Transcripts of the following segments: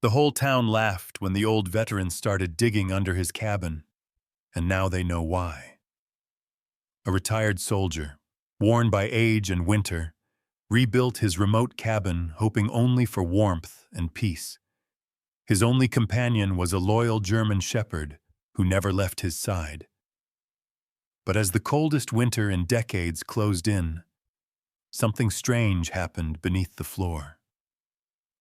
The whole town laughed when the old veteran started digging under his cabin, and now they know why. A retired soldier, worn by age and winter, rebuilt his remote cabin hoping only for warmth and peace. His only companion was a loyal German shepherd who never left his side. But as the coldest winter in decades closed in, something strange happened beneath the floor.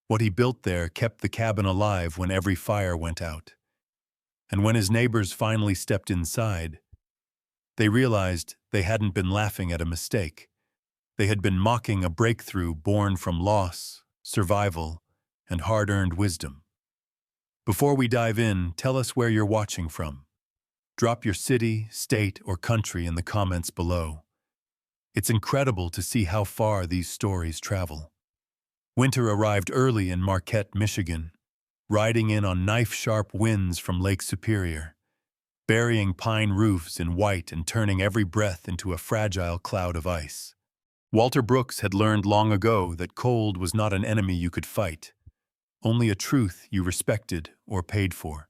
What he built there kept the cabin alive when every fire went out. And when his neighbors finally stepped inside, they realized they hadn't been laughing at a mistake. They had been mocking a breakthrough born from loss, survival, and hard-earned wisdom. Before we dive in, tell us where you're watching from. Drop your city, state, or country in the comments below. It's incredible to see how far these stories travel. Winter arrived early in Marquette, Michigan, riding in on knife-sharp winds from Lake Superior, burying pine roofs in white and turning every breath into a fragile cloud of ice. Walter Brooks had learned long ago that cold was not an enemy you could fight, only a truth you respected or paid for.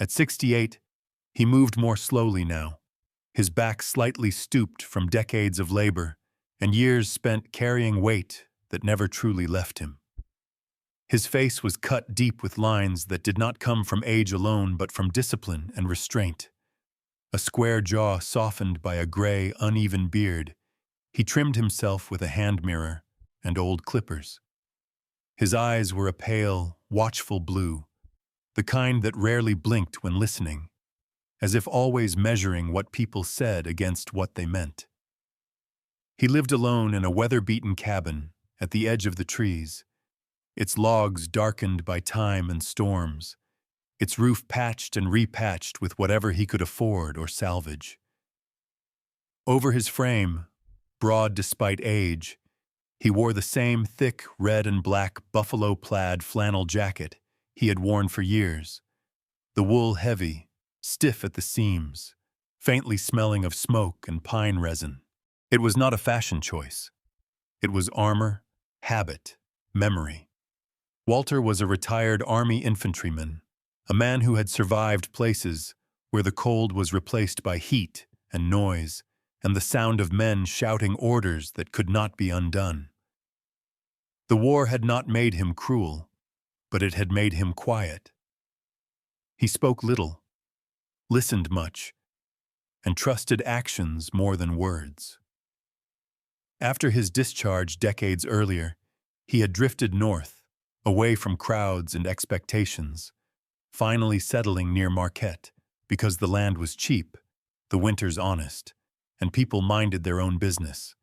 At 68, he moved more slowly now, his back slightly stooped from decades of labor and years spent carrying weight that never truly left him. His face was cut deep with lines that did not come from age alone but from discipline and restraint. A square jaw softened by a gray, uneven beard, he trimmed himself with a hand mirror and old clippers. His eyes were a pale, watchful blue, the kind that rarely blinked when listening, as if always measuring what people said against what they meant. He lived alone in a weather-beaten cabin at the edge of the trees, its logs darkened by time and storms, its roof patched and repatched with whatever he could afford or salvage. Over his frame, broad despite age, he wore the same thick red and black buffalo-plaid flannel jacket he had worn for years, the wool heavy, stiff at the seams, faintly smelling of smoke and pine resin. It was not a fashion choice. It was armor, habit, memory. Walter was a retired Army infantryman, a man who had survived places where the cold was replaced by heat and noise and the sound of men shouting orders that could not be undone. The war had not made him cruel, but it had made him quiet. He spoke little, listened much, and trusted actions more than words. After his discharge decades earlier, he had drifted north, away from crowds and expectations, finally settling near Marquette because the land was cheap, the winters honest, and people minded their own business,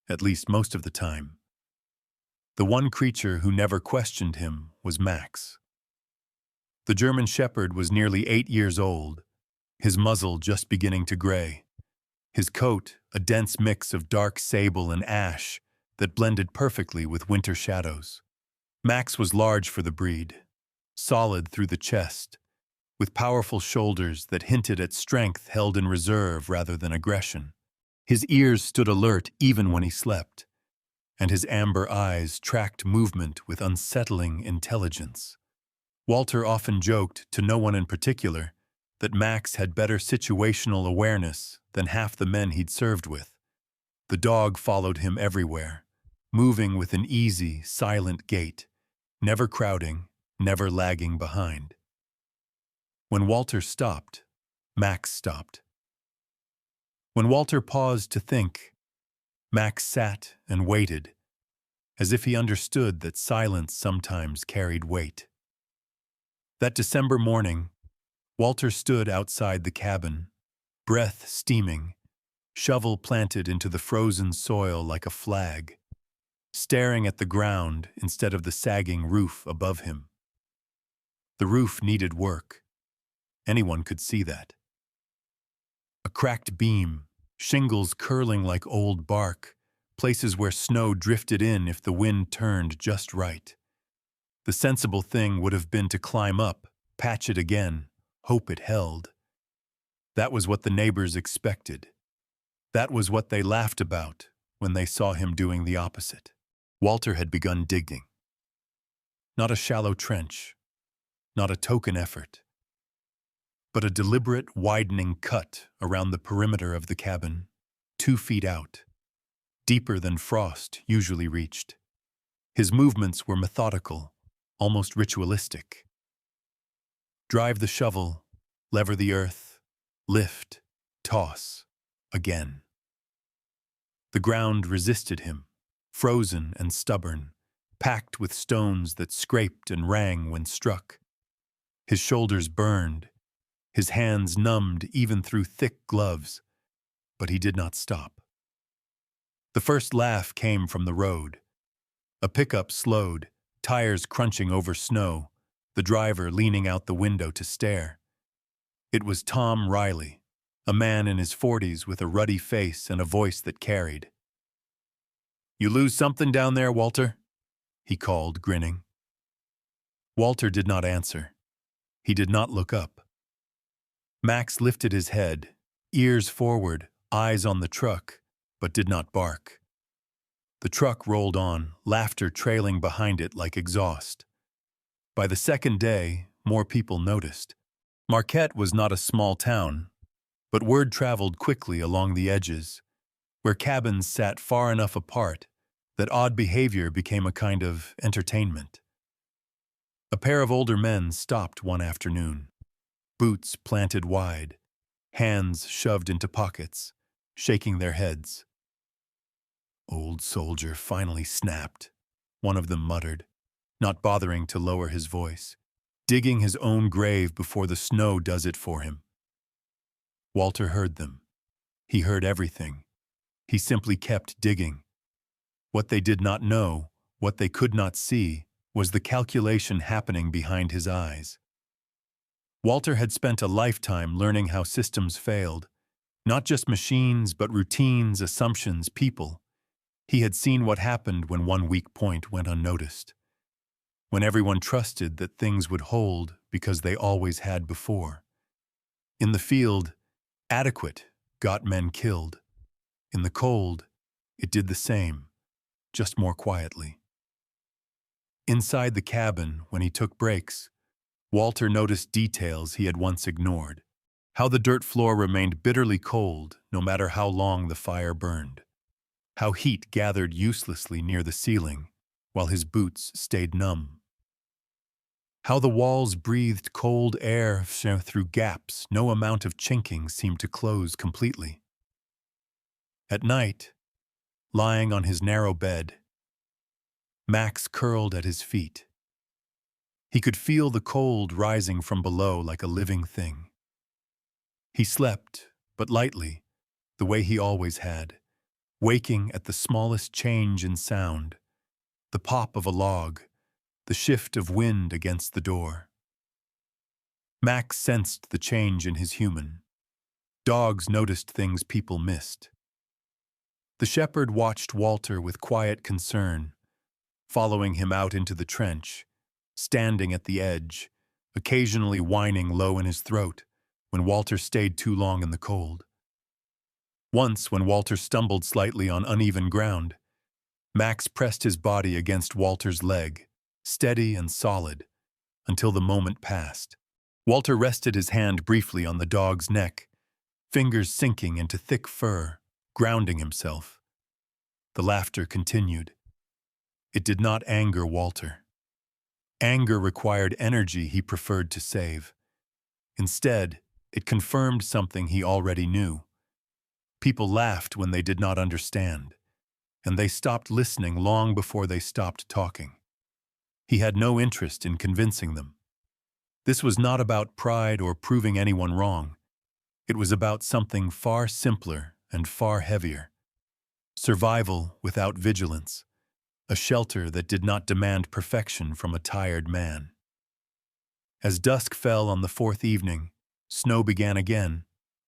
at least most of the time. The one creature who never questioned him was Max. The German shepherd was nearly 8 years old, his muzzle just beginning to gray, his coat a dense mix of dark sable and ash that blended perfectly with winter shadows. Max was large for the breed, solid through the chest, with powerful shoulders that hinted at strength held in reserve rather than aggression. His ears stood alert even when he slept, and his amber eyes tracked movement with unsettling intelligence. Walter often joked, to no one in particular, that Max had better situational awareness than half the men he'd served with. The dog followed him everywhere, moving with an easy, silent gait, never crowding, never lagging behind. When Walter stopped, Max stopped. When Walter paused to think, Max sat and waited, as if he understood that silence sometimes carried weight. That December morning, Walter stood outside the cabin, breath steaming, shovel planted into the frozen soil like a flag, staring at the ground instead of the sagging roof above him. The roof needed work. Anyone could see that. A cracked beam, shingles curling like old bark, places where snow drifted in if the wind turned just right. The sensible thing would have been to climb up, patch it again, hope it held. That was what the neighbors expected. That was what they laughed about when they saw him doing the opposite. Walter had begun digging. Not a shallow trench, not a token effort, but a deliberate widening cut around the perimeter of the cabin, 2 feet out, deeper than Frost usually reached. His movements were methodical, almost ritualistic. Drive the shovel, lever the earth, lift, toss, again. The ground resisted him, frozen and stubborn, packed with stones that scraped and rang when struck. His shoulders burned, his hands numbed even through thick gloves, but he did not stop. The first laugh came from the road. A pickup slowed, tires crunching over snow, the driver leaning out the window to stare. It was Tom Riley, a man in his 40s with a ruddy face and a voice that carried. "You lose something down there, Walter?" he called, grinning. Walter did not answer. He did not look up. Max lifted his head, ears forward, eyes on the truck, but did not bark. The truck rolled on, laughter trailing behind it like exhaust. By the second day, more people noticed. Marquette was not a small town, but word traveled quickly along the edges, where cabins sat far enough apart that odd behavior became a kind of entertainment. A pair of older men stopped one afternoon, boots planted wide, hands shoved into pockets, shaking their heads. "Old soldier finally snapped," one of them muttered, not bothering to lower his voice, digging his own grave before the snow does it for him. Walter heard them. He heard everything. He simply kept digging. What they did not know, what they could not see, was the calculation happening behind his eyes. Walter had spent a lifetime learning how systems failed, not just machines, but routines, assumptions, people. He had seen what happened when one weak point went unnoticed, when everyone trusted that things would hold because they always had before. In the field, adequate got men killed. In the cold, it did the same, just more quietly. Inside the cabin, when he took breaks, Walter noticed details he had once ignored. How the dirt floor remained bitterly cold no matter how long the fire burned. How heat gathered uselessly near the ceiling while his boots stayed numb. How the walls breathed cold air through gaps no amount of chinking seemed to close completely. At night, lying on his narrow bed, Max curled at his feet. He could feel the cold rising from below like a living thing. He slept, but lightly, the way he always had, waking at the smallest change in sound, the pop of a log, the shift of wind against the door. Max sensed the change in his human. Dogs noticed things people missed. The shepherd watched Walter with quiet concern, following him out into the trench, standing at the edge, occasionally whining low in his throat when Walter stayed too long in the cold. Once, when Walter stumbled slightly on uneven ground, Max pressed his body against Walter's leg, steady and solid, until the moment passed. Walter rested his hand briefly on the dog's neck, fingers sinking into thick fur, grounding himself. The laughter continued. It did not anger Walter. Anger required energy he preferred to save. Instead, it confirmed something he already knew. People laughed when they did not understand, and they stopped listening long before they stopped talking. He had no interest in convincing them. This was not about pride or proving anyone wrong. It was about something far simpler and far heavier. Survival without vigilance, a shelter that did not demand perfection from a tired man. As dusk fell on the fourth evening, snow began again,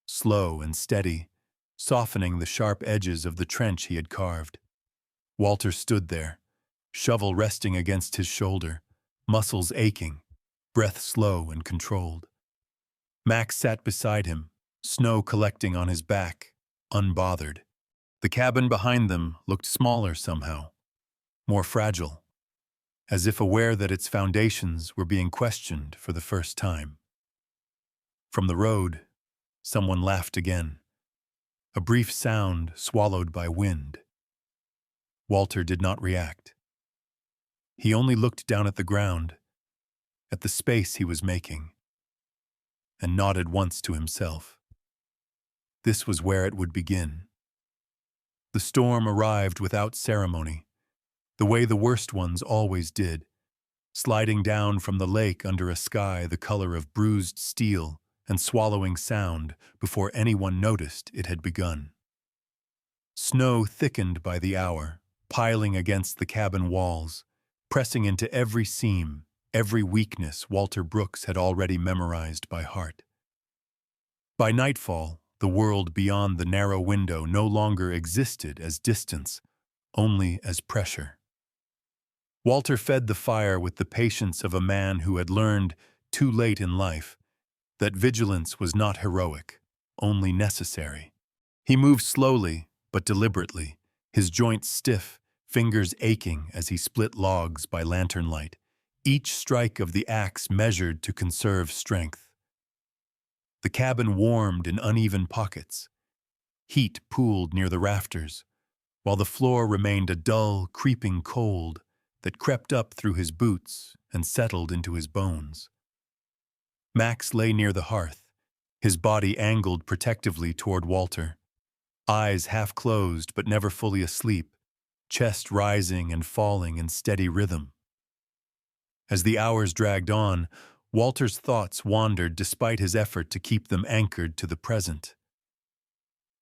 slow and steady, softening the sharp edges of the trench he had carved. Walter stood there, shovel resting against his shoulder, muscles aching, breath slow and controlled. Max sat beside him, snow collecting on his back, unbothered. The cabin behind them looked smaller somehow, more fragile. as if aware that its foundations were being questioned for the first time. From the road, someone laughed again, a brief sound swallowed by wind. Walter did not react. He only looked down at the ground, at the space he was making, and nodded once to himself. This was where it would begin. The storm arrived without ceremony, the way the worst ones always did, sliding down from the lake under a sky the color of bruised steel and swallowing sound before anyone noticed it had begun. Snow thickened by the hour, piling against the cabin walls, pressing into every seam, every weakness Walter Brooks had already memorized by heart. By nightfall, the world beyond the narrow window no longer existed as distance, only as pressure. Walter fed the fire with the patience of a man who had learned, too late in life, that vigilance was not heroic, only necessary. He moved slowly, but deliberately, his joints stiff, fingers aching as he split logs by lantern light, each strike of the axe measured to conserve strength. The cabin warmed in uneven pockets. Heat pooled near the rafters, while the floor remained a dull, creeping cold that crept up through his boots and settled into his bones. Max lay near the hearth, his body angled protectively toward Walter, eyes half closed but never fully asleep, chest rising and falling in steady rhythm. As the hours dragged on, Walter's thoughts wandered despite his effort to keep them anchored to the present.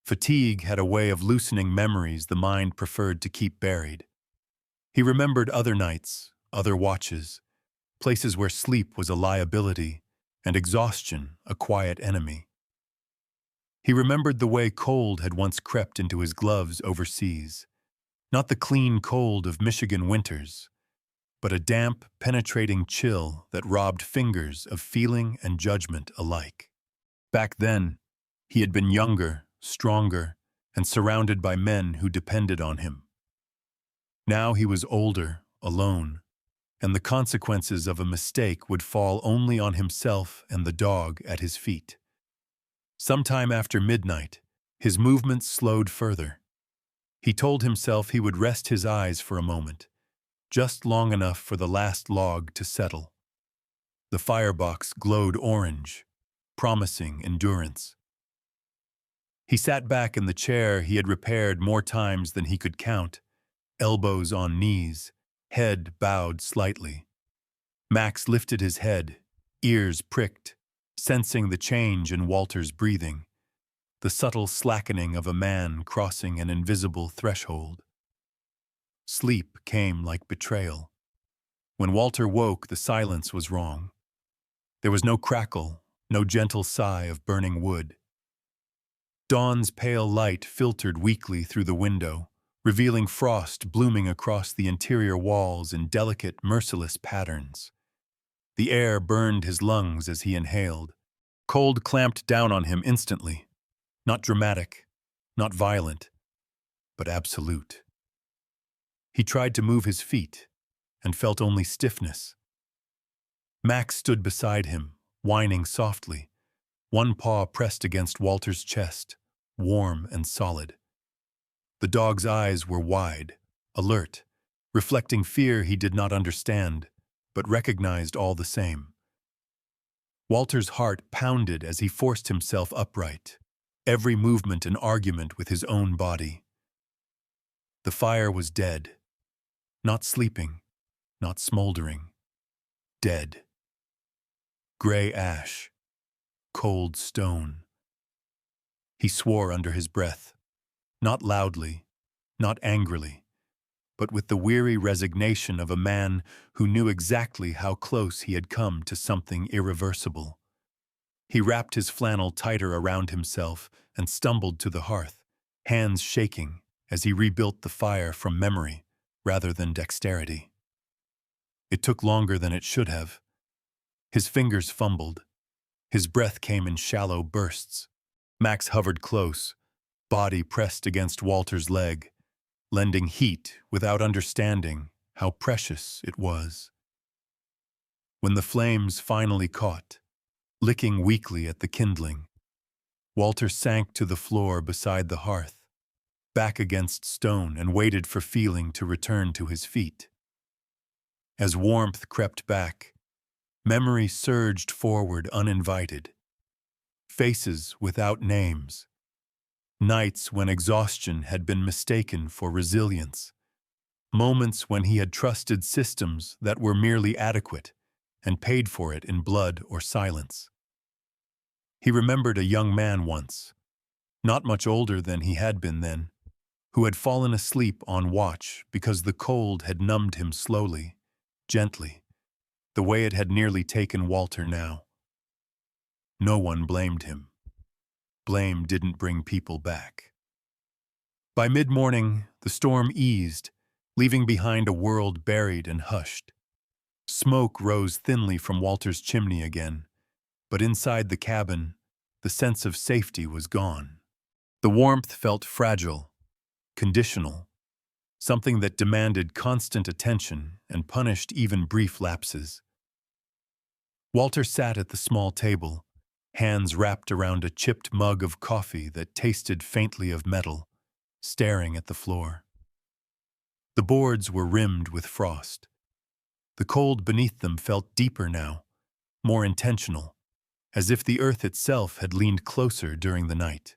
Fatigue had a way of loosening memories the mind preferred to keep buried. He remembered other nights, other watches, places where sleep was a liability and exhaustion a quiet enemy. He remembered the way cold had once crept into his gloves overseas, not the clean cold of Michigan winters, but a damp, penetrating chill that robbed fingers of feeling and judgment alike. Back then, he had been younger, stronger, and surrounded by men who depended on him. Now he was older, alone, and the consequences of a mistake would fall only on himself and the dog at his feet. Sometime after midnight, his movements slowed further. He told himself he would rest his eyes for a moment, just long enough for the last log to settle. The firebox glowed orange, promising endurance. He sat back in the chair he had repaired more times than he could count, elbows on knees, head bowed slightly. Max lifted his head, ears pricked, sensing the change in Walter's breathing, the subtle slackening of a man crossing an invisible threshold. Sleep came like betrayal. When Walter woke, the silence was wrong. There was no crackle, no gentle sigh of burning wood. Dawn's pale light filtered weakly through the window, revealing frost blooming across the interior walls in delicate, merciless patterns. The air burned his lungs as he inhaled. Cold clamped down on him instantly. Not dramatic, not violent, but absolute. He tried to move his feet, and felt only stiffness. Max stood beside him, whining softly, one paw pressed against Walter's chest, warm and solid. The dog's eyes were wide, alert, reflecting fear he did not understand, but recognized all the same. Walter's heart pounded as he forced himself upright, every movement an argument with his own body. The fire was dead, not sleeping, not smoldering, dead. Gray ash, cold stone. He swore under his breath, not loudly, not angrily, but with the weary resignation of a man who knew exactly how close he had come to something irreversible. He wrapped his flannel tighter around himself and stumbled to the hearth, hands shaking as he rebuilt the fire from memory rather than dexterity. It took longer than it should have. His fingers fumbled. His breath came in shallow bursts. Max hovered close, body pressed against Walter's leg, lending heat without understanding how precious it was. When the flames finally caught, licking weakly at the kindling, Walter sank to the floor beside the hearth, back against stone, and waited for feeling to return to his feet. As warmth crept back, memory surged forward uninvited. Faces without names. Nights when exhaustion had been mistaken for resilience. Moments when he had trusted systems that were merely adequate and paid for it in blood or silence. He remembered a young man once, not much older than he had been then, who had fallen asleep on watch because the cold had numbed him slowly, gently, the way it had nearly taken Walter now. No one blamed him. Blame didn't bring people back. By mid-morning, the storm eased, leaving behind a world buried and hushed. Smoke rose thinly from Walter's chimney again, but inside the cabin, the sense of safety was gone. The warmth felt fragile, conditional, something that demanded constant attention and punished even brief lapses. Walter sat at the small table, hands wrapped around a chipped mug of coffee that tasted faintly of metal, staring at the floor. The boards were rimmed with frost. The cold beneath them felt deeper now, more intentional, as if the earth itself had leaned closer during the night.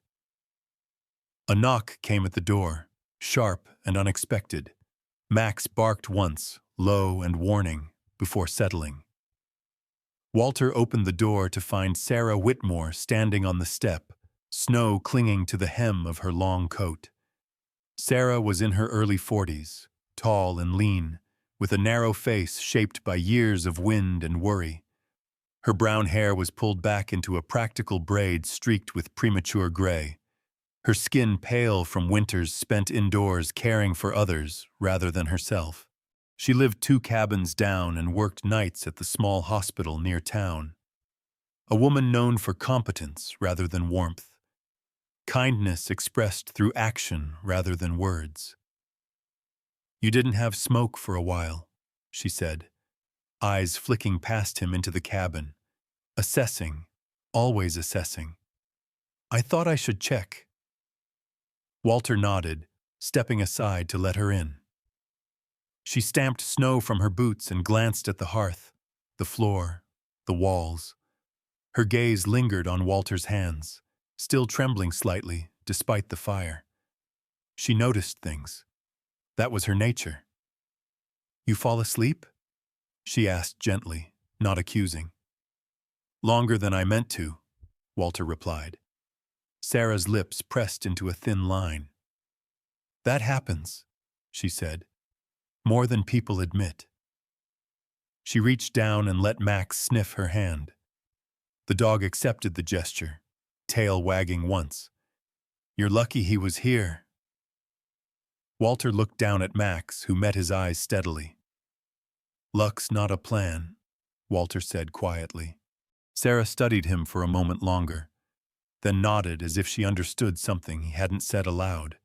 A knock came at the door, sharp and unexpected. Max barked once, low and warning, before settling. Walter opened the door to find Sarah Whitmore standing on the step, snow clinging to the hem of her long coat. Sarah was in her early 40s, tall and lean, with a narrow face shaped by years of wind and worry. Her brown hair was pulled back into a practical braid streaked with premature gray, her skin pale from winters spent indoors caring for others rather than herself. She lived 2 cabins down and worked nights at the small hospital near town. A woman known for competence rather than warmth. Kindness expressed through action rather than words. "You didn't have smoke for a while," she said, eyes flicking past him into the cabin. Assessing, always assessing. "I thought I should check." Walter nodded, stepping aside to let her in. She stamped snow from her boots and glanced at the hearth, the floor, the walls. Her gaze lingered on Walter's hands, still trembling slightly despite the fire. She noticed things. That was her nature. "You fall asleep?" she asked gently, not accusing. "Longer than I meant to," Walter replied. Sarah's lips pressed into a thin line. "That happens," she said. "More than people admit." She reached down and let Max sniff her hand. The dog accepted the gesture, tail wagging once. "You're lucky he was here." Walter looked down at Max, who met his eyes steadily. "Luck's not a plan," Walter said quietly. Sarah studied him for a moment longer, then nodded as if she understood something he hadn't said aloud.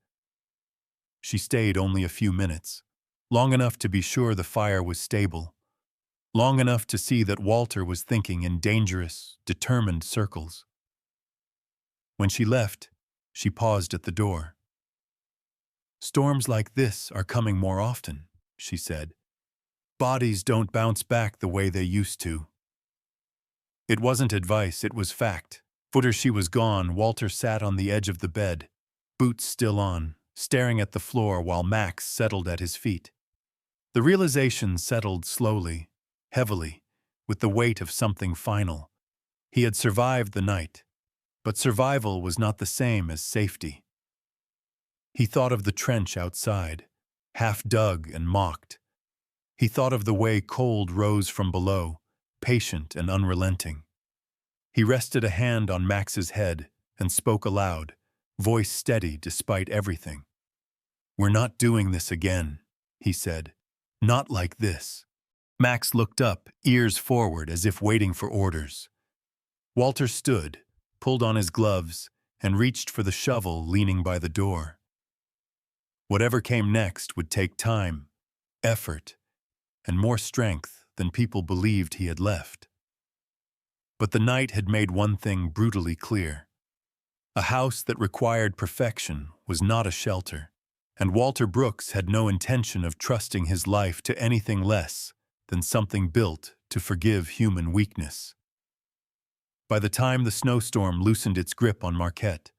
She stayed only a few minutes, long enough to be sure the fire was stable, long enough to see that Walter was thinking in dangerous, determined circles. When she left, she paused at the door. "Storms like this are coming more often," she said. "Bodies don't bounce back the way they used to." It wasn't advice, it was fact. After she was gone, Walter sat on the edge of the bed, boots still on, staring at the floor while Max settled at his feet. The realization settled slowly, heavily, with the weight of something final. He had survived the night, but survival was not the same as safety. He thought of the trench outside, half dug and mocked. He thought of the way cold rose from below, patient and unrelenting. He rested a hand on Max's head and spoke aloud, voice steady despite everything. "We're not doing this again," he said. "Not like this." Max looked up, ears forward as if waiting for orders. Walter stood, pulled on his gloves, and reached for the shovel leaning by the door. Whatever came next would take time, effort, and more strength than people believed he had left. But the night had made one thing brutally clear. A house that required perfection was not a shelter, and Walter Brooks had no intention of trusting his life to anything less than something built to forgive human weakness. By the time the snowstorm loosened its grip on Marquette,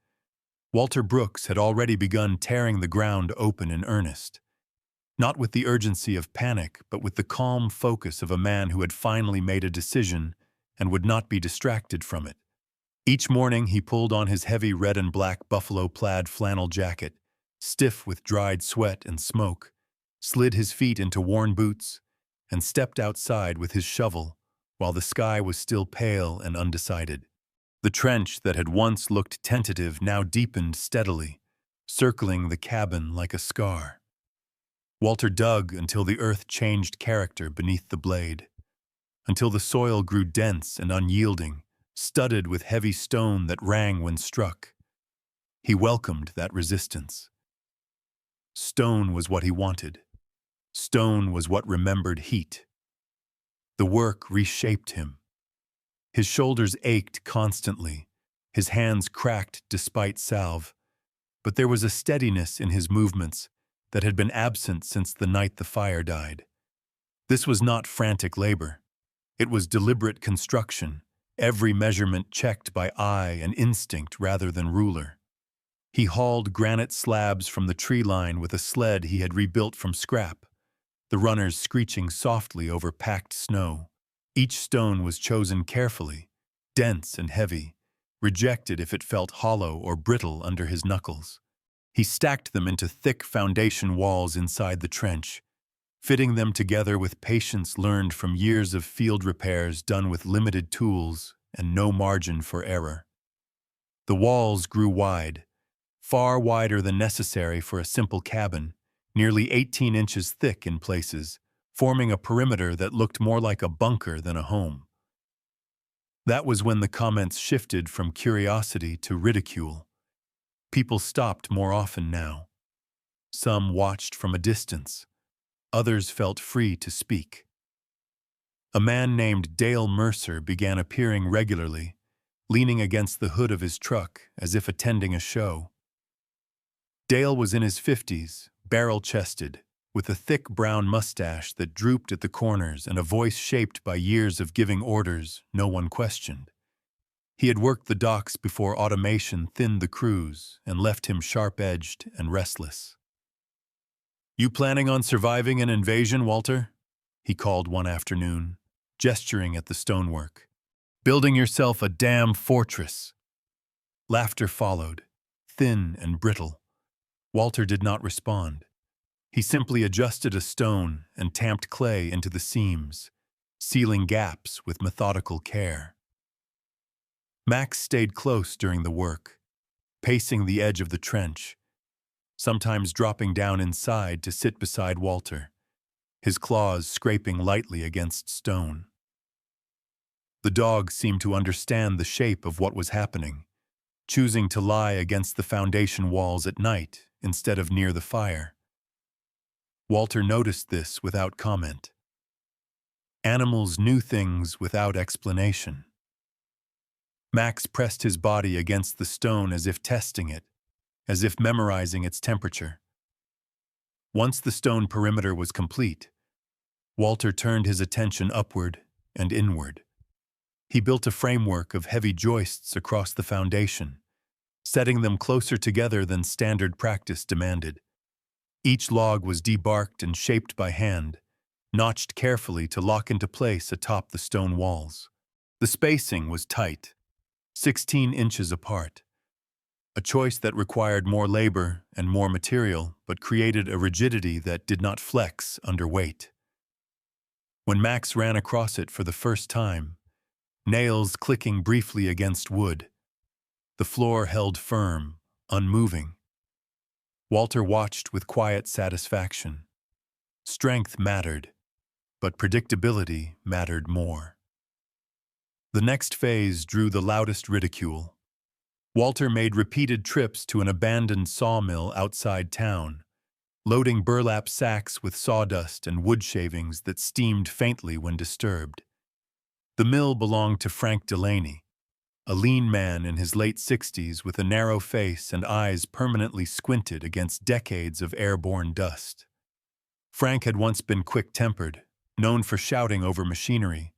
Walter Brooks had already begun tearing the ground open in earnest, not with the urgency of panic, but with the calm focus of a man who had finally made a decision and would not be distracted from it. Each morning he pulled on his heavy red and black buffalo-plaid flannel jacket, stiff with dried sweat and smoke, slid his feet into worn boots, and stepped outside with his shovel while the sky was still pale and undecided. The trench that had once looked tentative now deepened steadily, circling the cabin like a scar. Walter dug until the earth changed character beneath the blade, until the soil grew dense and unyielding, studded with heavy stone that rang when struck. He welcomed that resistance. Stone was what he wanted. Stone was what remembered heat. The work reshaped him. His shoulders ached constantly, his hands cracked despite salve, but there was a steadiness in his movements that had been absent since the night the fire died. This was not frantic labor. It was deliberate construction, every measurement checked by eye and instinct rather than ruler. He hauled granite slabs from the tree line with a sled he had rebuilt from scrap, the runners screeching softly over packed snow. Each stone was chosen carefully, dense and heavy, rejected if it felt hollow or brittle under his knuckles. He stacked them into thick foundation walls inside the trench, fitting them together with patience learned from years of field repairs done with limited tools and no margin for error. The walls grew wide, far wider than necessary for a simple cabin, nearly 18 inches thick in places, forming a perimeter that looked more like a bunker than a home. That was when the comments shifted from curiosity to ridicule. People stopped more often now. Some watched from a distance. Others felt free to speak. A man named Dale Mercer began appearing regularly, leaning against the hood of his truck as if attending a show. Dale was in his 50s, barrel-chested, with a thick brown mustache that drooped at the corners and a voice shaped by years of giving orders no one questioned. He had worked the docks before automation thinned the crews and left him sharp-edged and restless. "You planning on surviving an invasion, Walter?" he called one afternoon, gesturing at the stonework. "Building yourself a damn fortress." Laughter followed, thin and brittle. Walter did not respond. He simply adjusted a stone and tamped clay into the seams, sealing gaps with methodical care. Max stayed close during the work, pacing the edge of the trench, sometimes dropping down inside to sit beside Walter, his claws scraping lightly against stone. The dog seemed to understand the shape of what was happening, choosing to lie against the foundation walls at night instead of near the fire. Walter noticed this without comment. Animals knew things without explanation. Max pressed his body against the stone as if testing it, as if memorizing its temperature. Once the stone perimeter was complete, Walter turned his attention upward and inward. He built a framework of heavy joists across the foundation, setting them closer together than standard practice demanded. Each log was debarked and shaped by hand, notched carefully to lock into place atop the stone walls. The spacing was tight, 16 inches apart, a choice that required more labor and more material but created a rigidity that did not flex under weight. When Max ran across it for the first time, nails clicking briefly against wood, the floor held firm, unmoving. Walter watched with quiet satisfaction. Strength mattered, but predictability mattered more. The next phase drew the loudest ridicule. Walter made repeated trips to an abandoned sawmill outside town, loading burlap sacks with sawdust and wood shavings that steamed faintly when disturbed. The mill belonged to Frank Delaney, a lean man in his late 60s with a narrow face and eyes permanently squinted against decades of airborne dust. Frank had once been quick-tempered, known for shouting over machinery,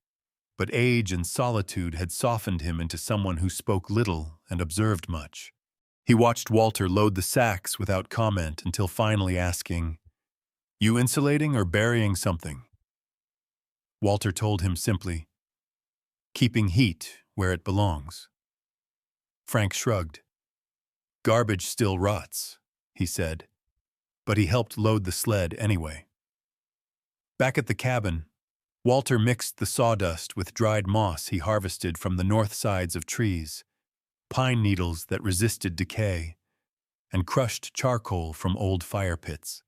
but age and solitude had softened him into someone who spoke little and observed much. He watched Walter load the sacks without comment until finally asking, "You insulating or burying something?" Walter told him simply, "Keeping heat where it belongs." Frank shrugged. "Garbage still rots," he said, but he helped load the sled anyway. Back at the cabin, Walter mixed the sawdust with dried moss he harvested from the north sides of trees, pine needles that resisted decay, and crushed charcoal from old fire pits.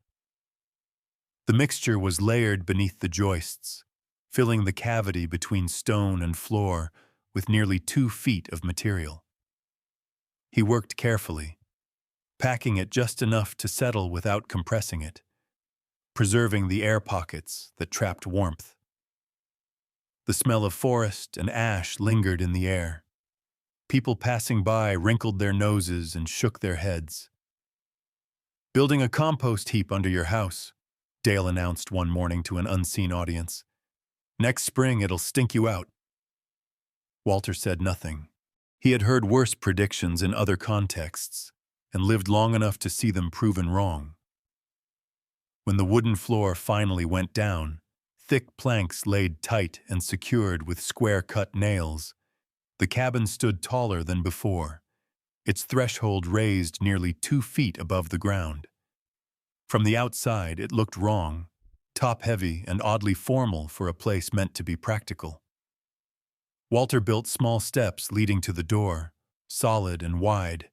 The mixture was layered beneath the joists, filling the cavity between stone and floor with nearly 2 feet of material. He worked carefully, packing it just enough to settle without compressing it, preserving the air pockets that trapped warmth. The smell of forest and ash lingered in the air. People passing by wrinkled their noses and shook their heads. "Building a compost heap under your house," Dale announced one morning to an unseen audience. "Next spring it'll stink you out." Walter said nothing. He had heard worse predictions in other contexts and lived long enough to see them proven wrong. When the wooden floor finally went down, thick planks laid tight and secured with square-cut nails, the cabin stood taller than before, its threshold raised nearly 2 feet above the ground. From the outside, it looked wrong, top-heavy and oddly formal for a place meant to be practical. Walter built small steps leading to the door, solid and wide,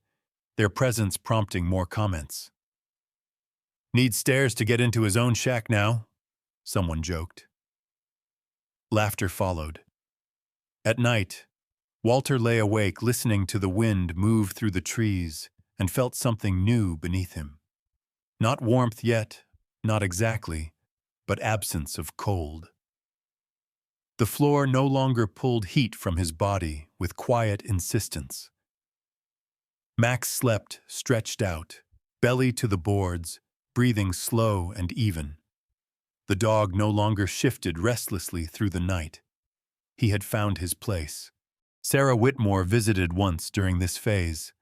their presence prompting more comments. "Needs stairs to get into his own shack now," someone joked. Laughter followed. At night, Walter lay awake listening to the wind move through the trees and felt something new beneath him. Not warmth yet, not exactly, but absence of cold. The floor no longer pulled heat from his body with quiet insistence. Max slept, stretched out, belly to the boards, breathing slow and even. The dog no longer shifted restlessly through the night. He had found his place. Sarah Whitmore visited once during this phase,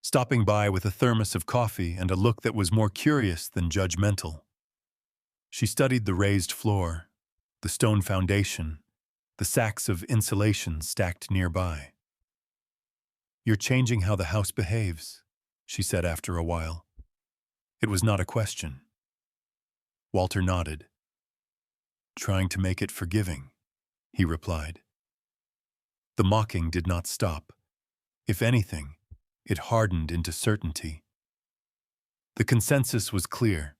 stopping by with a thermos of coffee and a look that was more curious than judgmental. She studied the raised floor, the stone foundation, the sacks of insulation stacked nearby. "You're changing how the house behaves," she said after a while. It was not a question. Walter nodded. "Trying to make it forgiving," he replied. The mocking did not stop. If anything, it hardened into certainty. The consensus was clear.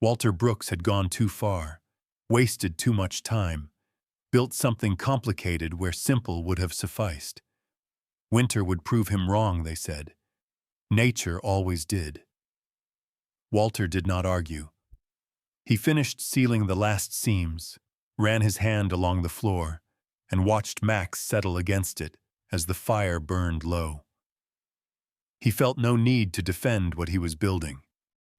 Walter Brooks had gone too far, wasted too much time, built something complicated where simple would have sufficed. Winter would prove him wrong, they said. Nature always did. Walter did not argue. He finished sealing the last seams, ran his hand along the floor, and watched Max settle against it as the fire burned low. He felt no need to defend what he was building.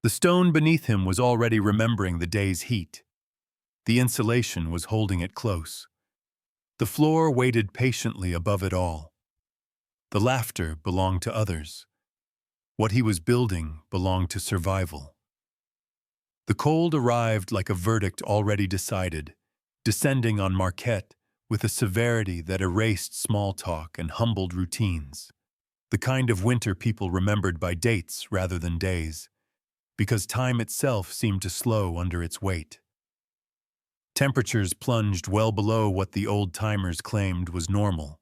The stone beneath him was already remembering the day's heat. The insulation was holding it close. The floor waited patiently above it all. The laughter belonged to others. What he was building belonged to survival. The cold arrived like a verdict already decided, descending on Marquette with a severity that erased small talk and humbled routines, the kind of winter people remembered by dates rather than days, because time itself seemed to slow under its weight. Temperatures plunged well below what the old-timers claimed was normal,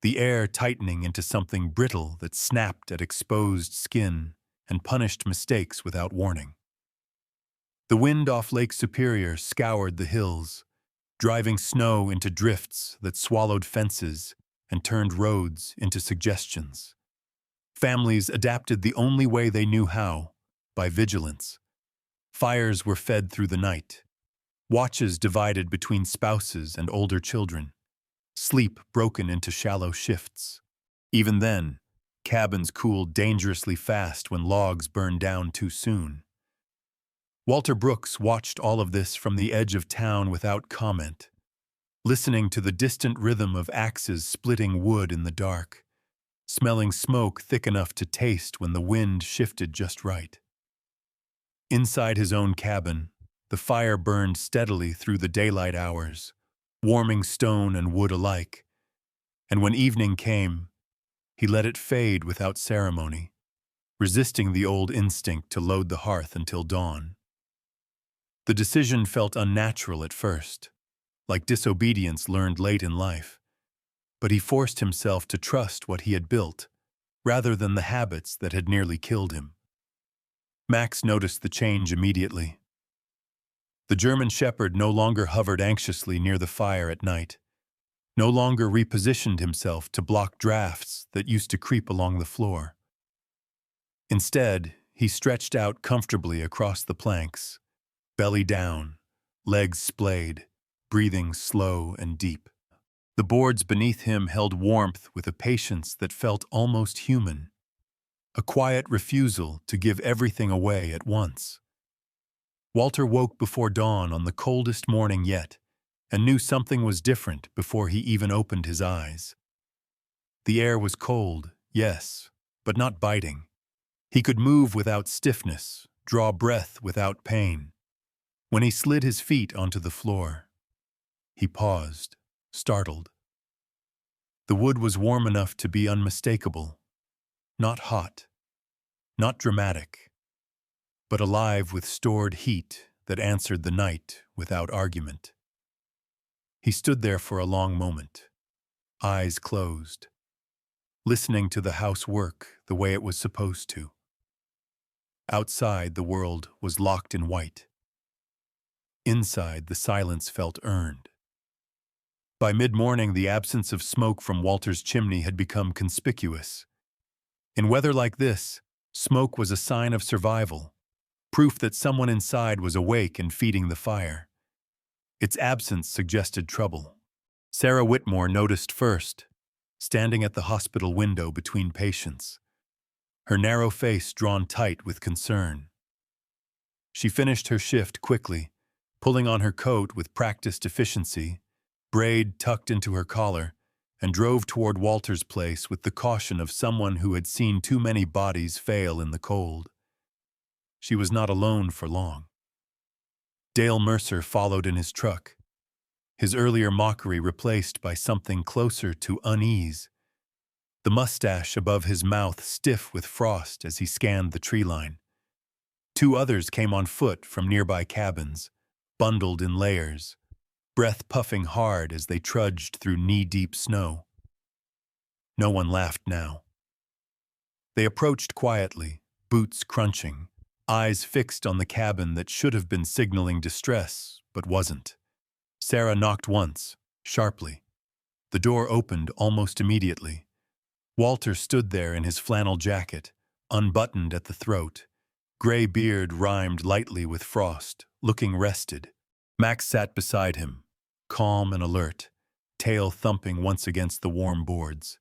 the air tightening into something brittle that snapped at exposed skin and punished mistakes without warning. The wind off Lake Superior scoured the hills, driving snow into drifts that swallowed fences and turned roads into suggestions. Families adapted the only way they knew how, by vigilance. Fires were fed through the night. Watches divided between spouses and older children. Sleep broken into shallow shifts. Even then, cabins cooled dangerously fast when logs burned down too soon. Walter Brooks watched all of this from the edge of town without comment, listening to the distant rhythm of axes splitting wood in the dark, smelling smoke thick enough to taste when the wind shifted just right. Inside his own cabin, the fire burned steadily through the daylight hours, warming stone and wood alike, and when evening came, he let it fade without ceremony, resisting the old instinct to load the hearth until dawn. The decision felt unnatural at first, like disobedience learned late in life, but he forced himself to trust what he had built, rather than the habits that had nearly killed him. Max noticed the change immediately. The German Shepherd no longer hovered anxiously near the fire at night, no longer repositioned himself to block drafts that used to creep along the floor. Instead, he stretched out comfortably across the planks, belly down, legs splayed, breathing slow and deep. The boards beneath him held warmth with a patience that felt almost human, a quiet refusal to give everything away at once. Walter woke before dawn on the coldest morning yet, and knew something was different before he even opened his eyes. The air was cold, yes, but not biting. He could move without stiffness, draw breath without pain. When he slid his feet onto the floor, he paused, startled. The wood was warm enough to be unmistakable, not hot, not dramatic, but alive with stored heat that answered the night without argument. He stood there for a long moment, eyes closed, listening to the house work the way it was supposed to. Outside, the world was locked in white. Inside, the silence felt earned. By mid-morning, the absence of smoke from Walter's chimney had become conspicuous. In weather like this, smoke was a sign of survival, proof that someone inside was awake and feeding the fire. Its absence suggested trouble. Sarah Whitmore noticed first, standing at the hospital window between patients, her narrow face drawn tight with concern. She finished her shift quickly, pulling on her coat with practiced efficiency, braid tucked into her collar, and drove toward Walter's place with the caution of someone who had seen too many bodies fail in the cold. She was not alone for long. Dale Mercer followed in his truck, his earlier mockery replaced by something closer to unease, the mustache above his mouth stiff with frost as he scanned the tree line. Two others came on foot from nearby cabins, bundled in layers, breath puffing hard as they trudged through knee-deep snow. No one laughed now. They approached quietly, boots crunching, eyes fixed on the cabin that should have been signaling distress, but wasn't. Sarah knocked once, sharply. The door opened almost immediately. Walter stood there in his flannel jacket, unbuttoned at the throat, gray beard rimed lightly with frost, looking rested. Max sat beside him, calm and alert, tail thumping once against the warm boards.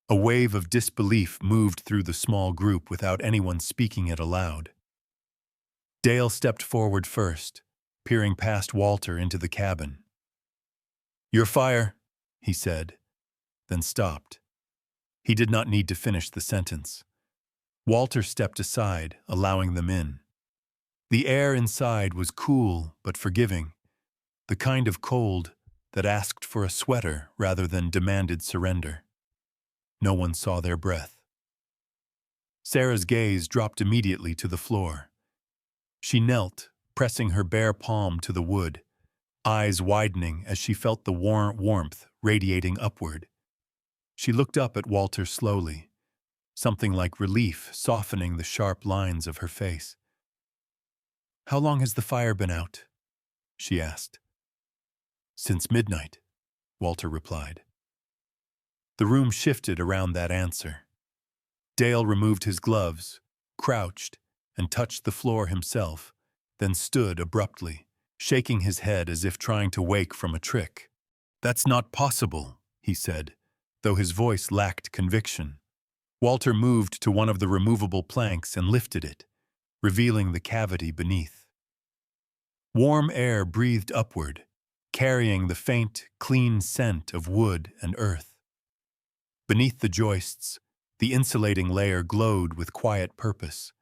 A wave of disbelief moved through the small group without anyone speaking it aloud. Dale stepped forward first, peering past Walter into the cabin. "Your fire," he said, then stopped. He did not need to finish the sentence. Walter stepped aside, allowing them in. The air inside was cool but forgiving, the kind of cold that asked for a sweater rather than demanded surrender. No one saw their breath. Sarah's gaze dropped immediately to the floor. She knelt, pressing her bare palm to the wood, eyes widening as she felt the warmth radiating upward. She looked up at Walter slowly, something like relief softening the sharp lines of her face. "How long has the fire been out?" she asked. "Since midnight," Walter replied. The room shifted around that answer. Dale removed his gloves, crouched, and touched the floor himself, then stood abruptly, shaking his head as if trying to wake from a trick. "That's not possible," he said, though his voice lacked conviction. Walter moved to one of the removable planks and lifted it, revealing the cavity beneath. Warm air breathed upward, carrying the faint, clean scent of wood and earth. Beneath the joists, the insulating layer glowed with quiet purpose,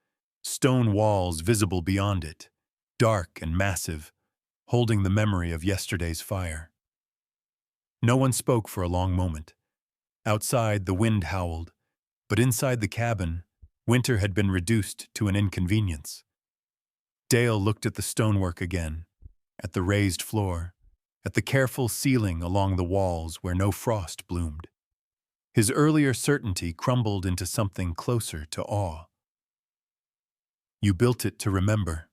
stone walls visible beyond it, dark and massive, holding the memory of yesterday's fire. No one spoke for a long moment. Outside, the wind howled, but inside the cabin, winter had been reduced to an inconvenience. Dale looked at the stonework again, at the raised floor, at the careful ceiling along the walls where no frost bloomed. His earlier certainty crumbled into something closer to awe. "You built it to remember,"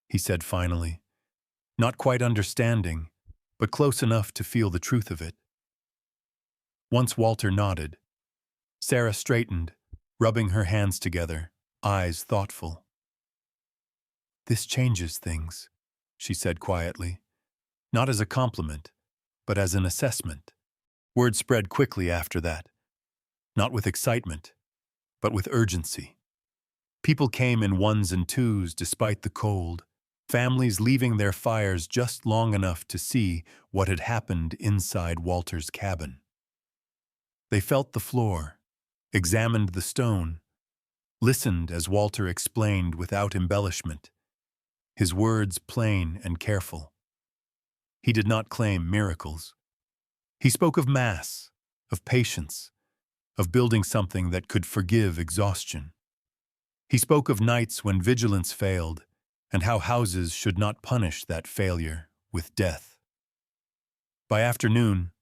he said finally, not quite understanding, but close enough to feel the truth of it. Once Walter nodded, Sarah straightened, rubbing her hands together, eyes thoughtful. "This changes things," she said quietly, not as a compliment, but as an assessment. Word spread quickly after that, not with excitement, but with urgency. People came in ones and twos despite the cold, families leaving their fires just long enough to see what had happened inside Walter's cabin. They felt the floor, examined the stone, listened as Walter explained without embellishment, his words plain and careful. He did not claim miracles. He spoke of mass, of patience, of building something that could forgive exhaustion. He spoke of nights when vigilance failed, and how houses should not punish that failure with death. By afternoon,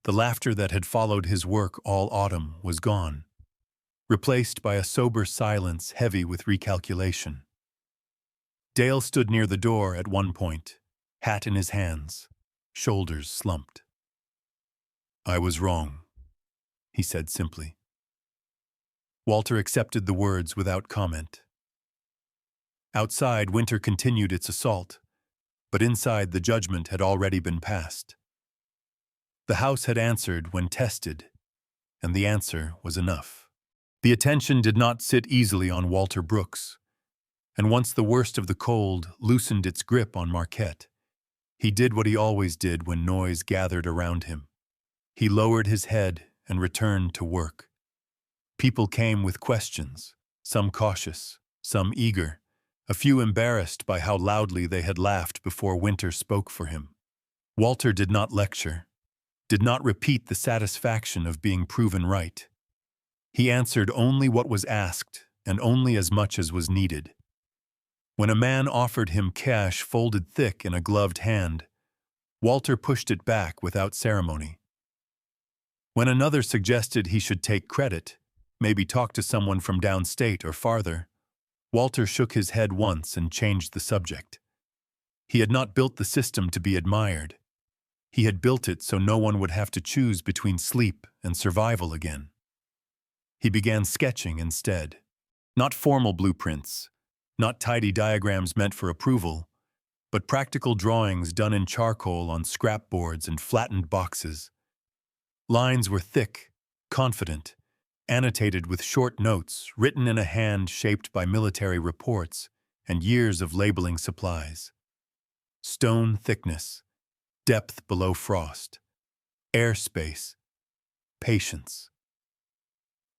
the laughter that had followed his work all autumn was gone, replaced by a sober silence heavy with recalculation. Dale stood near the door at one point, hat in his hands, shoulders slumped. "I was wrong," he said simply. Walter accepted the words without comment. Outside, winter continued its assault, but inside the judgment had already been passed. The house had answered when tested, and the answer was enough. The attention did not sit easily on Walter Brooks, and once the worst of the cold loosened its grip on Marquette, he did what he always did when noise gathered around him. He lowered his head and returned to work. People came with questions, some cautious, some eager, a few embarrassed by how loudly they had laughed before winter spoke for him. Walter did not lecture, did not repeat the satisfaction of being proven right. He answered only what was asked and only as much as was needed. When a man offered him cash folded thick in a gloved hand, Walter pushed it back without ceremony. When another suggested he should take credit, maybe talk to someone from downstate or farther, Walter shook his head once and changed the subject. He had not built the system to be admired. He had built it so no one would have to choose between sleep and survival again. He began sketching instead. Not formal blueprints, not tidy diagrams meant for approval, but practical drawings done in charcoal on scrap boards and flattened boxes. Lines were thick, confident, annotated with short notes written in a hand shaped by military reports and years of labeling supplies. Stone thickness, depth below frost, airspace, patience.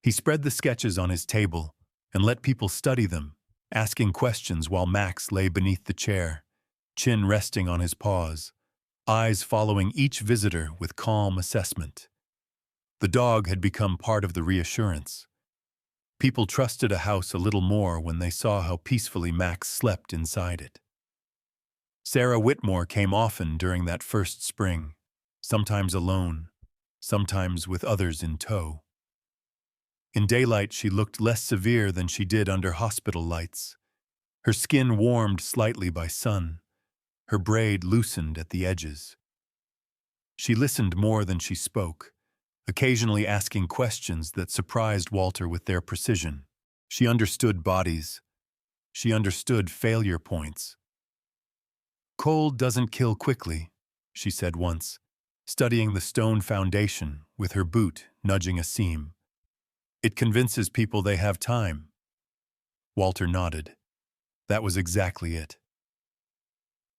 He spread the sketches on his table and let people study them, asking questions while Max lay beneath the chair, chin resting on his paws, eyes following each visitor with calm assessment. The dog had become part of the reassurance. People trusted a house a little more when they saw how peacefully Max slept inside it. Sarah Whitmore came often during that first spring, sometimes alone, sometimes with others in tow. In daylight, she looked less severe than she did under hospital lights. Her skin warmed slightly by sun, her braid loosened at the edges. She listened more than she spoke, occasionally asking questions that surprised Walter with their precision. She understood bodies. She understood failure points. Cold doesn't kill quickly, she said once, studying the stone foundation with her boot nudging a seam. It convinces people they have time. Walter nodded. That was exactly it.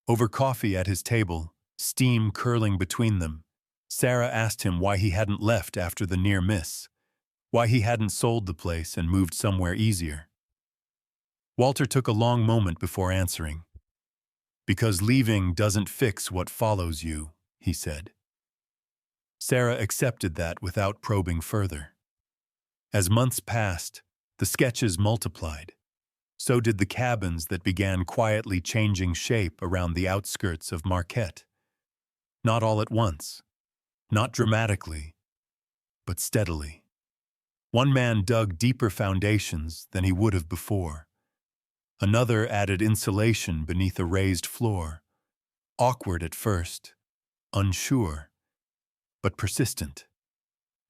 Over coffee at his table, steam curling between them, Sarah asked him why he hadn't left after the near miss, why he hadn't sold the place and moved somewhere easier. Walter took a long moment before answering. Because leaving doesn't fix what follows you, he said. Sarah accepted that without probing further. As months passed, the sketches multiplied. So did the cabins that began quietly changing shape around the outskirts of Marquette. Not all at once, not dramatically, but steadily. One man dug deeper foundations than he would have before. Another added insulation beneath a raised floor. Awkward at first, unsure, but persistent.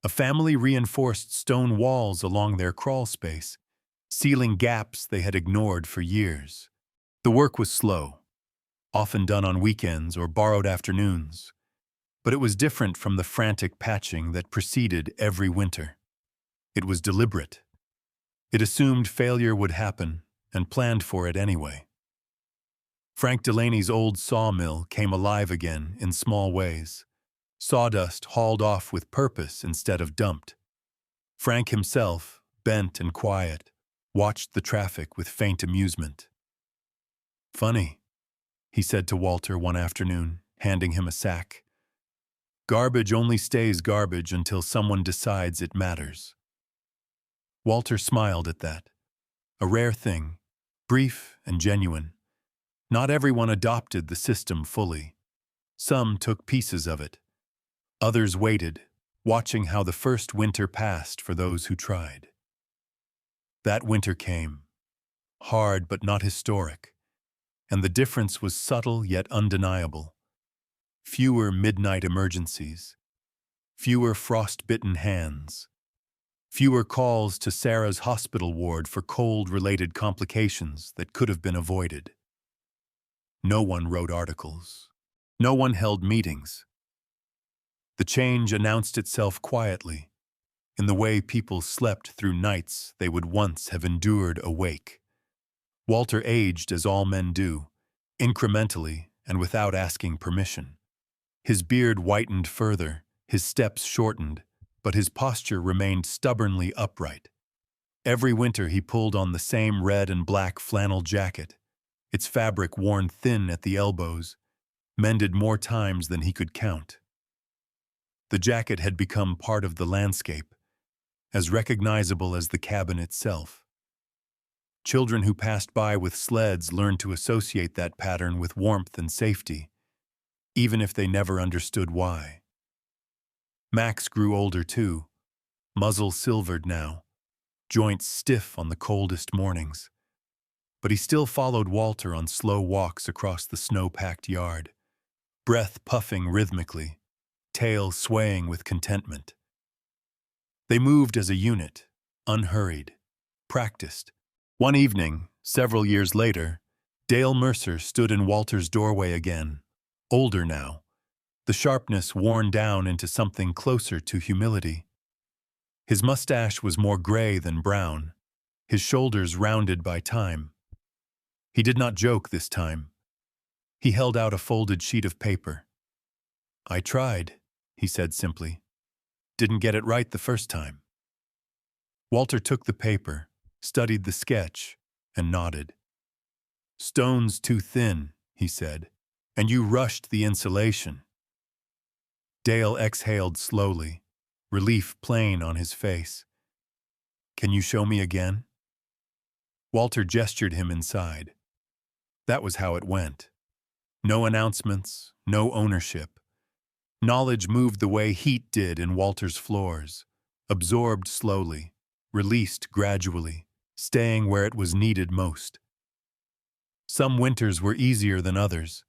A family reinforced stone walls along their crawl space, sealing gaps they had ignored for years. The work was slow, often done on weekends or borrowed afternoons, but it was different from the frantic patching that preceded every winter. It was deliberate. It assumed failure would happen and planned for it anyway. Frank Delaney's old sawmill came alive again in small ways. Sawdust hauled off with purpose instead of dumped. Frank himself, bent and quiet, watched the traffic with faint amusement. Funny, he said to Walter one afternoon, handing him a sack. Garbage only stays garbage until someone decides it matters. Walter smiled at that. A rare thing, brief and genuine. Not everyone adopted the system fully. Some took pieces of it. Others waited, watching how the first winter passed for those who tried. That winter came, hard but not historic, and the difference was subtle yet undeniable. Fewer midnight emergencies, fewer frost-bitten hands, fewer calls to Sarah's hospital ward for cold-related complications that could have been avoided. No one wrote articles. No one held meetings. The change announced itself quietly, in the way people slept through nights they would once have endured awake. Walter aged as all men do, incrementally and without asking permission. His beard whitened further, his steps shortened, but his posture remained stubbornly upright. Every winter he pulled on the same red and black flannel jacket, its fabric worn thin at the elbows, mended more times than he could count. The jacket had become part of the landscape, as recognizable as the cabin itself. Children who passed by with sleds learned to associate that pattern with warmth and safety, even if they never understood why. Max grew older too, muzzle silvered now, joints stiff on the coldest mornings. But he still followed Walter on slow walks across the snow-packed yard, breath puffing rhythmically, tail swaying with contentment. They moved as a unit, unhurried, practiced. One evening, several years later, Dale Mercer stood in Walter's doorway again, older now, the sharpness worn down into something closer to humility. His mustache was more gray than brown, his shoulders rounded by time. He did not joke this time. He held out a folded sheet of paper. "I tried," he said simply. "Didn't get it right the first time." Walter took the paper, studied the sketch, and nodded. "Stone's too thin," he said, "and you rushed the insulation." Dale exhaled slowly, relief plain on his face. "Can you show me again?" Walter gestured him inside. That was how it went. No announcements, no ownership. Knowledge moved the way heat did in Walter's floors, absorbed slowly, released gradually, staying where it was needed most. Some winters were easier than others.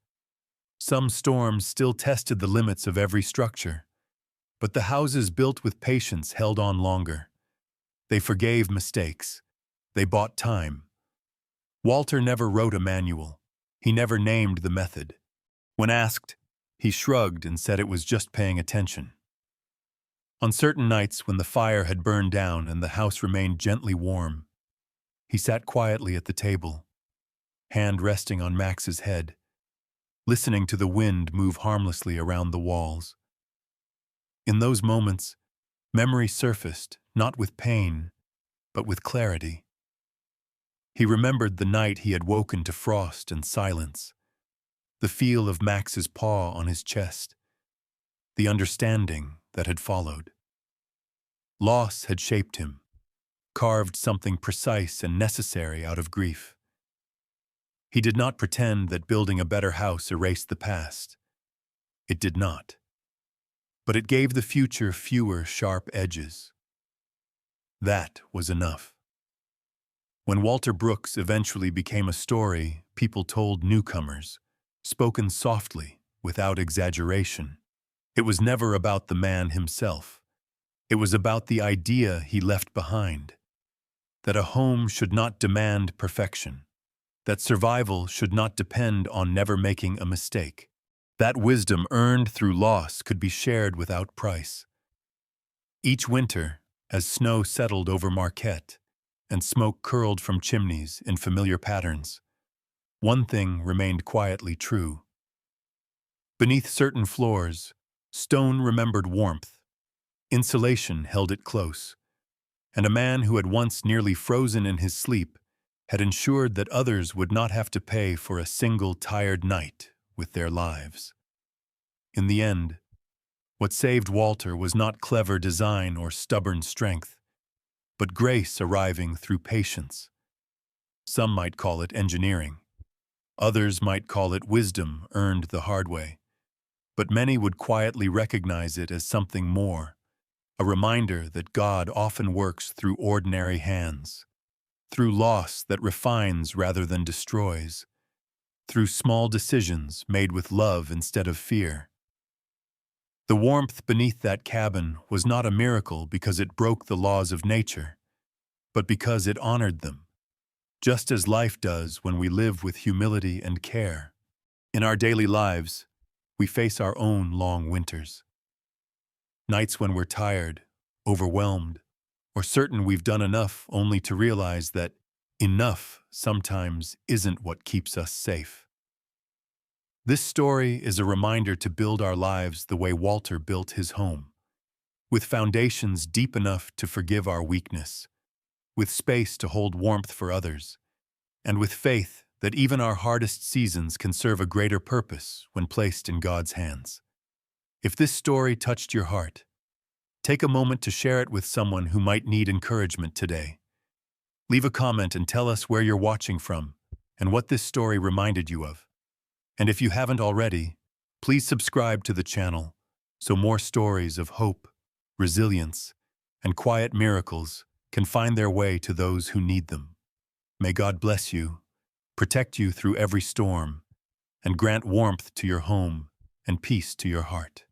Some storms still tested the limits of every structure, but the houses built with patience held on longer. They forgave mistakes. They bought time. Walter never wrote a manual. He never named the method. When asked, he shrugged and said it was just paying attention. On certain nights when the fire had burned down and the house remained gently warm, he sat quietly at the table, hand resting on Max's head, listening to the wind move harmlessly around the walls. In those moments, memory surfaced, not with pain, but with clarity. He remembered the night he had woken to frost and silence, the feel of Max's paw on his chest, the understanding that had followed. Loss had shaped him, carved something precise and necessary out of grief. He did not pretend that building a better house erased the past. It did not. But it gave the future fewer sharp edges. That was enough. When Walter Brooks eventually became a story people told newcomers, spoken softly, without exaggeration, it was never about the man himself. It was about the idea he left behind, that a home should not demand perfection, that survival should not depend on never making a mistake. That wisdom earned through loss could be shared without price. Each winter, as snow settled over Marquette and smoke curled from chimneys in familiar patterns, one thing remained quietly true. Beneath certain floors, stone remembered warmth, insulation held it close, and a man who had once nearly frozen in his sleep had ensured that others would not have to pay for a single tired night with their lives. In the end, what saved Walter was not clever design or stubborn strength, but grace arriving through patience. Some might call it engineering. Others might call it wisdom earned the hard way. But many would quietly recognize it as something more, a reminder that God often works through ordinary hands, through loss that refines rather than destroys, through small decisions made with love instead of fear. The warmth beneath that cabin was not a miracle because it broke the laws of nature, but because it honored them, just as life does when we live with humility and care. In our daily lives, we face our own long winters. Nights when we're tired, overwhelmed, or certain we've done enough only to realize that enough sometimes isn't what keeps us safe. This story is a reminder to build our lives the way Walter built his home, with foundations deep enough to forgive our weakness, with space to hold warmth for others, and with faith that even our hardest seasons can serve a greater purpose when placed in God's hands. If this story touched your heart, take a moment to share it with someone who might need encouragement today. Leave a comment and tell us where you're watching from and what this story reminded you of. And if you haven't already, please subscribe to the channel so more stories of hope, resilience, and quiet miracles can find their way to those who need them. May God bless you, protect you through every storm, and grant warmth to your home and peace to your heart.